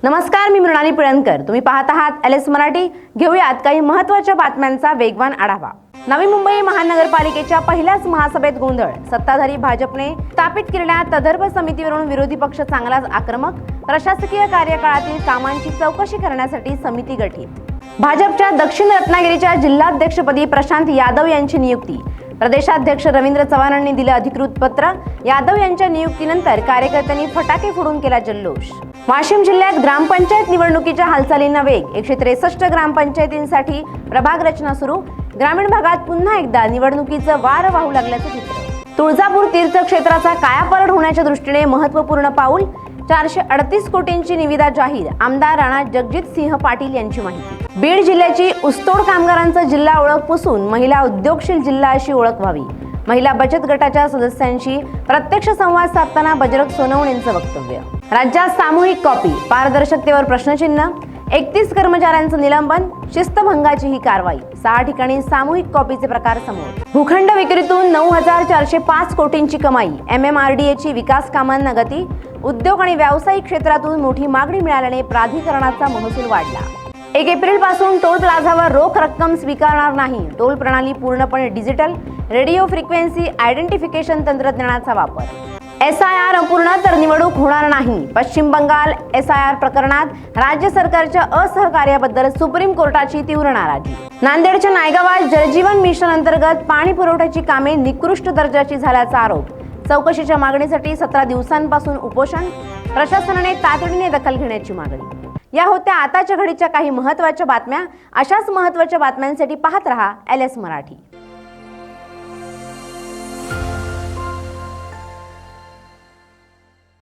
नमस्कार, मी मृणाली पिळणकर. तुम्ही पाहत आहात LS मराठी. घेऊयात काही महत्त्वाच्या बातम्यांचा वेगवान आढावा. नवी मुंबई महानगरपालिकेच्या पहिल्याच महासभेत गोंधळ. सत्ताधारी भाजपने स्थापित केलेल्या तदर्भ समितीवरून विरोधी पक्ष चांगलाच आक्रमक. प्रशासकीय कार्यकाळातील कामांची चौकशी करण्यासाठी समिती गठीत. भाजपच्या दक्षिण रत्नागिरीच्या जिल्हाध्यक्षपदी प्रशांत यादव यांची नियुक्ती. प्रदेशाध्यक्ष रवींद्र चव्हाणांनी दिलं अधिकृत पत्र. यादव यांच्या नियुक्तीनंतर कार्यकर्त्यांनी फटाके फोडून केला जल्लोष. वाशिम जिल्ह्यात ग्रामपंचायत निवडणुकीच्या हालचालींना वेग. 163 ग्रामपंचायतींसाठी प्रभाग रचना सुरू. ग्रामीण भागात पुन्हा एकदा निवडणुकीचं वारं वाहू लागल्याचं चित्र. तुळजापूर तीर्थक्षेत्राचा कायापालट होण्याच्या दृष्टीने महत्त्वपूर्ण पाऊल. 438 कोटींची निविदा जाहीर. आमदार राणा जगजितसिंह पाटील यांची माहिती. बीड जिल्ह्याची ऊसतोड कामगारांचा जिल्हा ओळख पुसून महिला उद्योगशील जिल्हा अशी ओळख व्हावी. महिला बचत गटाच्या सदस्यांशी प्रत्यक्ष संवाद साधताना बजरंग सोनवणेंचं वक्तव्य. राज्यात सामूहिक कॉपी. पारदर्शकतेवर प्रश्नचिन्ह. 31 कर्मचाऱ्यांचं निलंबन. शिस्तभंगाची ही कारवाई. 6 ठिकाणी सामूहिक कॉपीचे प्रकार समोर. भूखंड विक्रीतून 9405 कोटींची कमाई. MMRDAची विकास कामांना गती. उद्योग आणि व्यावसायिक क्षेत्रातून मोठी मागणी मिळाल्याने प्राधिकरणाचा महसूल वाढला. 1 एप्रिल पासून टोल प्लाझावर रोख रक्कम स्वीकारणार नाही. टोल प्रणाली पूर्णपणे डिजिटल. रेडिओ फ्रिक्वेन्सी आयडेंटिफिकेशन तंत्रज्ञानाचा वापर. SIR अपूर्ण तर निवडणूक होणार नाही. पश्चिम बंगाल SIR प्रकरणात राज्य सरकारच्या असहकार्याबद्दल सुप्रीम कोर्टाची तीव्र नाराजी. नांदेडच्या नायगावात जलजीवन मिशन अंतर्गत पाणी पुरवठ्याची कामे निकृष्ट दर्जाची झाल्याचा आरोप. चौकशीच्या मागणीसाठी 17 दिवसांपासून उपोषण. प्रशासनाने तातडीने दखल घेण्याची मागणी. या होत्या आताच्या घडीच्या काही महत्त्वाच्या बातम्या. अशाच महत्त्वाच्या बातम्यांसाठी पाहत रहा LS मराठी.